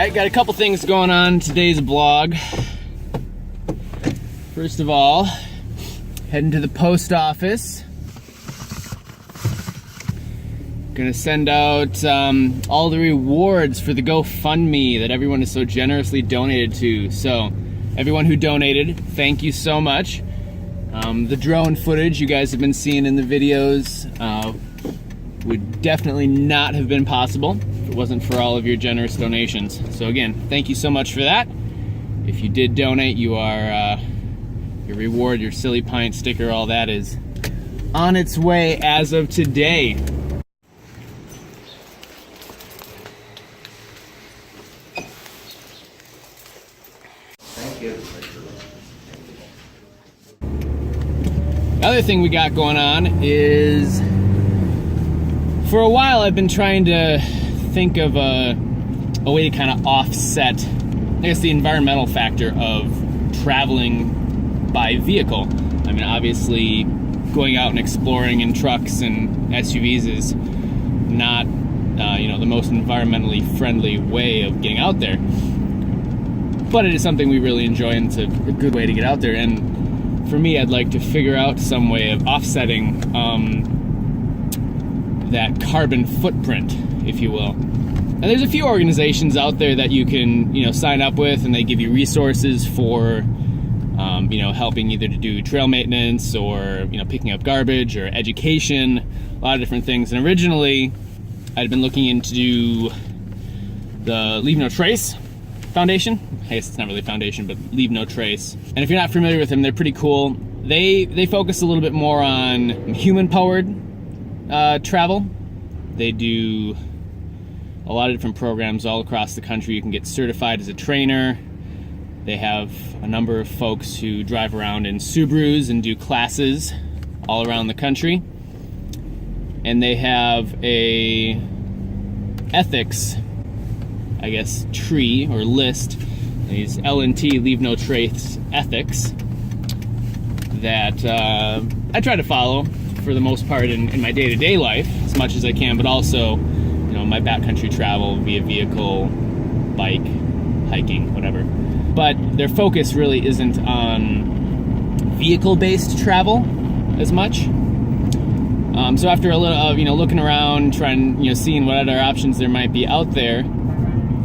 Alright, got a couple things going on in today's vlog. First of all, heading to the post office. Gonna send out all the rewards for the GoFundMe that everyone has so generously donated to. So, everyone who donated, thank you so much. The drone footage you guys have been seeing in the videos would definitely not have been possible if it wasn't for all of your generous donations. So again, thank you so much for that. If you did donate, you are your reward, your silly pint sticker, all that is on its way as of today. Thank you. The other thing we got going on is, for a while I've been trying to think of a way to kind of offset, I guess, the environmental factor of traveling by vehicle. I mean, obviously going out and exploring in trucks and SUVs is not the most environmentally friendly way of getting out there, but it is something we really enjoy, and it's a good way to get out there. And for me, I'd like to figure out some way of offsetting that carbon footprint, if you will. And there's a few organizations out there that you can, sign up with, and they give you resources for, helping either to do trail maintenance or, picking up garbage or education, a lot of different things. And originally, I'd been looking into the Leave No Trace Foundation. I guess it's not really a foundation, but Leave No Trace. And if you're not familiar with them, they're pretty cool. They focus a little bit more on human-powered travel. They do a lot of different programs all across the country. You can get certified as a trainer. They have a number of folks who drive around in Subarus and do classes all around the country. And they have a ethics, I guess, tree or list, these L&T, Leave No Trace ethics, that I try to follow for the most part in my day-to-day life as much as I can, but also, my backcountry travel via vehicle, bike, hiking, whatever. But their focus really isn't on vehicle-based travel as much. So after a little of looking around, trying, seeing what other options there might be out there,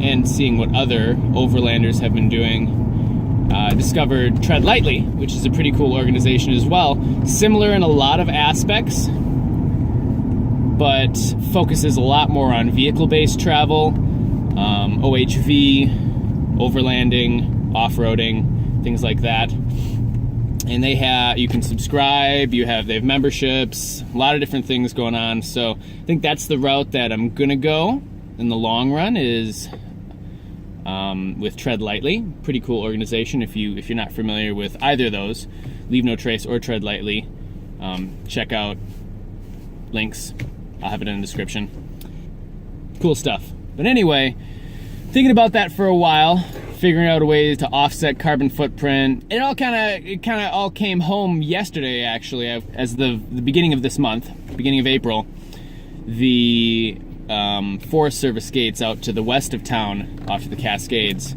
and seeing what other overlanders have been doing, discovered Tread Lightly, which is a pretty cool organization as well. Similar in a lot of aspects, but focuses a lot more on vehicle-based travel, OHV, overlanding, off-roading, things like that. And you can subscribe, they have memberships, a lot of different things going on. So I think that's the route that I'm gonna go in the long run, is with Tread Lightly. Pretty cool organization. If you're not familiar with either of those, Leave No Trace or Tread Lightly, check out links. I'll have it in the description. Cool stuff. But anyway, thinking about that for a while, figuring out a way to offset carbon footprint. It kind of all came home yesterday, actually, as the beginning of this month, beginning of April. The Forest Service gates out to the west of town, off to the Cascades.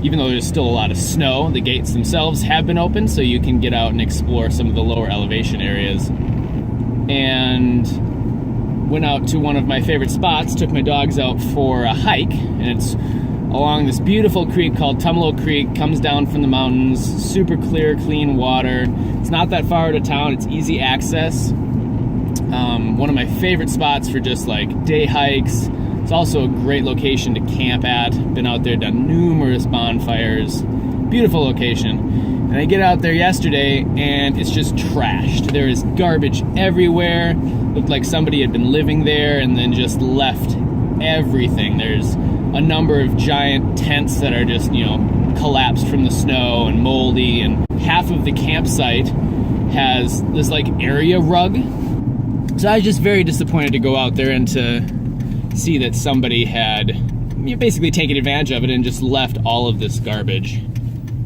Even though there's still a lot of snow, the gates themselves have been open, so you can get out and explore some of the lower elevation areas. And went out to one of my favorite spots, took my dogs out for a hike, and it's along this beautiful creek called Tumalo Creek, comes down from the mountains, super clear, clean water. It's not that far out of town, it's easy access. One of my favorite spots for just like day hikes. It's also a great location to camp at. Been out there, done numerous bonfires. Beautiful location. And I get out there yesterday and it's just trashed. There is garbage everywhere. Looked like somebody had been living there and then just left everything. There's a number of giant tents that are just, collapsed from the snow and moldy, and half of the campsite has this like area rug. So I was just very disappointed to go out there and to see that somebody had basically taken advantage of it and just left all of this garbage.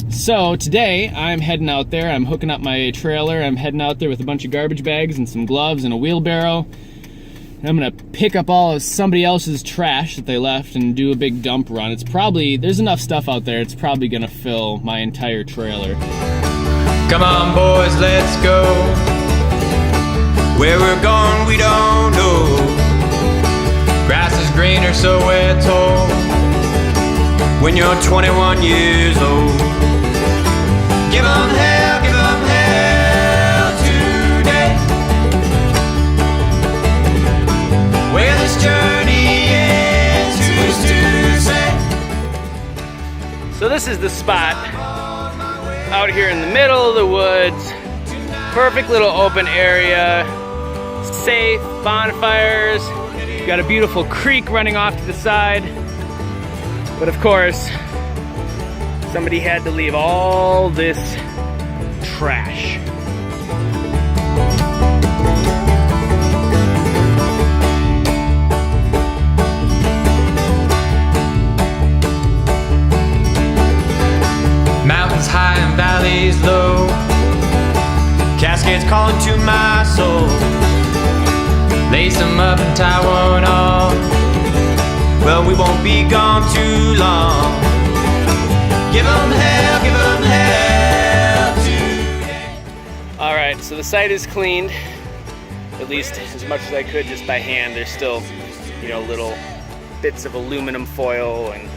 So today I'm heading out there, I'm hooking up my trailer, I'm heading out there with a bunch of garbage bags and some gloves and a wheelbarrow, I'm gonna pick up all of somebody else's trash that they left and do a big dump run. It's probably, there's enough stuff out there, it's probably gonna fill my entire trailer. Come on boys, let's go. Where we're going we don't know. Grass is greener so we're told. When you're 21 years old. Give 'em hell today. Where this journey ends, who's to say? So this is the spot out here in the middle of the woods. Perfect little open area. Safe, bonfires. You've got a beautiful creek running off to the side. But of course, somebody had to leave all this trash. Mountains high and valleys low. Cascades calling to my soul. Lace them up and tie one off. Well, we won't be gone too long. Give 'em hell today. All right, so the site is cleaned, at least as much as I could just by hand. There's still, you know, little bits of aluminum foil and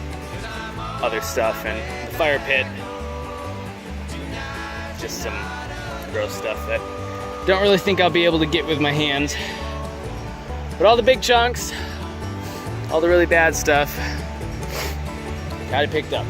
other stuff, and the fire pit, just some gross stuff that don't really think I'll be able to get with my hands. But all the big chunks, all the really bad stuff, got it picked up.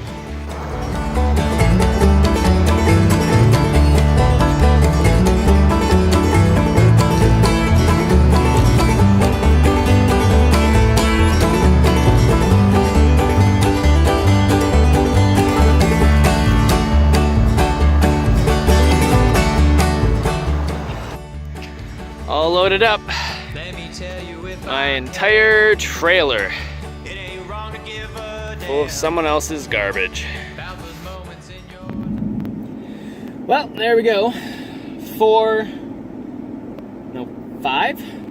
All loaded up. My entire trailer full of someone else's garbage. Well, there we go. 5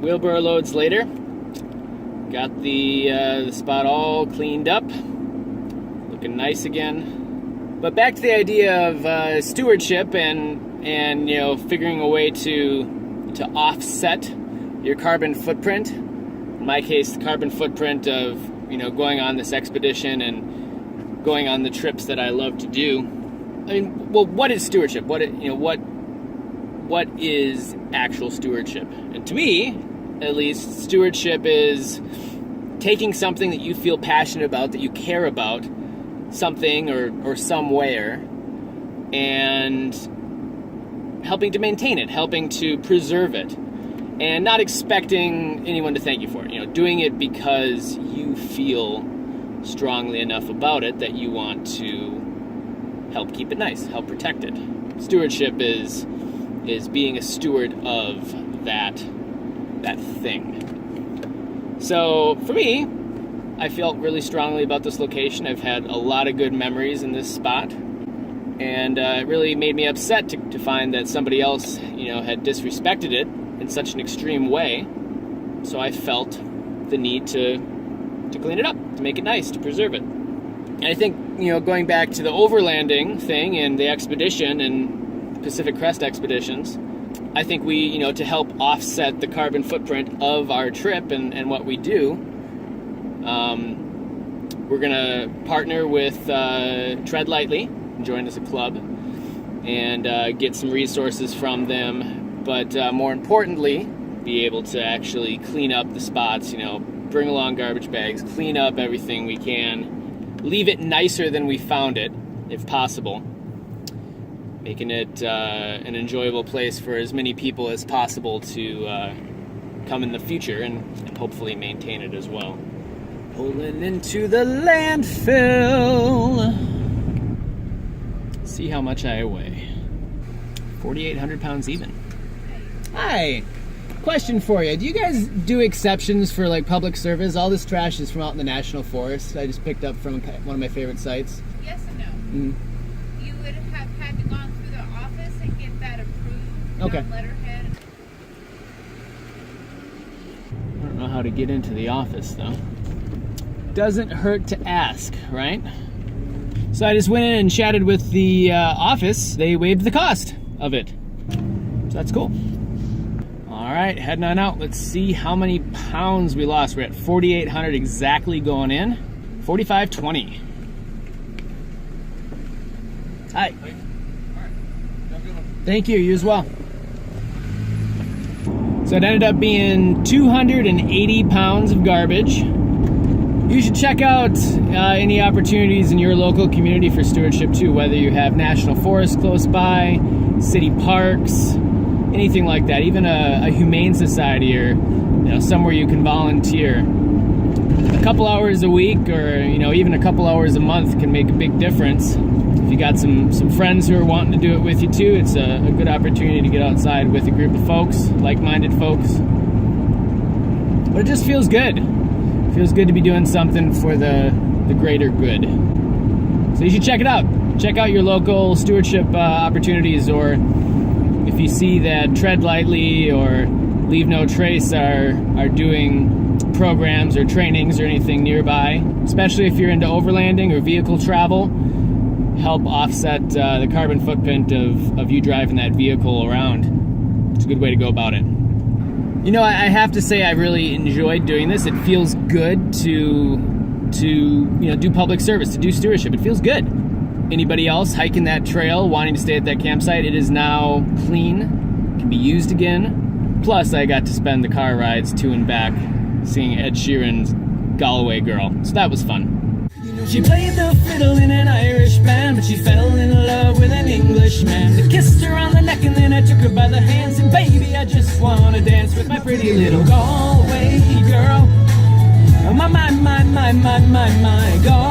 wheelbarrow loads later. Got the spot all cleaned up, looking nice again. But back to the idea of stewardship and you know, figuring a way to offset your carbon footprint. In my case, the carbon footprint of, you know, going on this expedition and going on the trips that I love to do. I mean, well, what is stewardship? What is actual stewardship? And to me, at least, stewardship is taking something that you feel passionate about, that you care about, something or somewhere, and helping to maintain it, helping to preserve it. And not expecting anyone to thank you for it. You know, doing it because you feel strongly enough about it that you want to help keep it nice, help protect it. Stewardship is being a steward of that thing. So for me, I felt really strongly about this location. I've had a lot of good memories in this spot. And it really made me upset to find that somebody else, you know, had disrespected it in such an extreme way. So I felt the need to clean it up, to make it nice, to preserve it. And I think, you know, going back to the overlanding thing and the expedition and Pacific Crest expeditions, I think we, you know, to help offset the carbon footprint of our trip and what we do, we're gonna partner with Tread Lightly, join as a club, and get some resources from them. But more importantly, be able to actually clean up the spots, you know, bring along garbage bags, clean up everything we can, leave it nicer than we found it, if possible, making it an enjoyable place for as many people as possible to come in the future and hopefully maintain it as well. Pulling into the landfill. See how much I weigh. 4,800 pounds even. Hi, question for you. Do you guys do exceptions for like public service? All this trash is from out in the National Forest. I just picked up from one of my favorite sites. Yes and no. You would have had to go through the office and get that approved. Okay. On letterhead. I don't know how to get into the office though. Doesn't hurt to ask, right? So I just went in and chatted with the office. They waived the cost of it. So that's cool. All right, heading on out. Let's see how many pounds we lost. We're at 4,800 exactly going in. 45.20. Hi. Thank you, you as well. So it ended up being 280 pounds of garbage. You should check out any opportunities in your local community for stewardship too, whether you have national forests close by, city parks, anything like that, even a humane society or somewhere you can volunteer. A couple hours a week or even a couple hours a month can make a big difference. If you got some friends who are wanting to do it with you too, it's a good opportunity to get outside with a group of folks, like-minded folks. But it just feels good. It feels good to be doing something for the greater good. So you should check it out. Check out your local stewardship opportunities, or if you see that Tread Lightly or Leave No Trace are doing programs or trainings or anything nearby, especially if you're into overlanding or vehicle travel, help offset the carbon footprint of you driving that vehicle around. It's a good way to go about it. I have to say I really enjoyed doing this. It feels good to do public service, to do stewardship. It feels good. Anybody else hiking that trail, wanting to stay at that campsite, it is now clean, can be used again. Plus, I got to spend the car rides to and back seeing Ed Sheeran's Galway Girl. So that was fun. She played the fiddle in an Irish band, but she fell in love with an Englishman. I kissed her on the neck and then I took her by the hands, and baby, I just wanna dance with my pretty little Galway girl. Oh my, Galway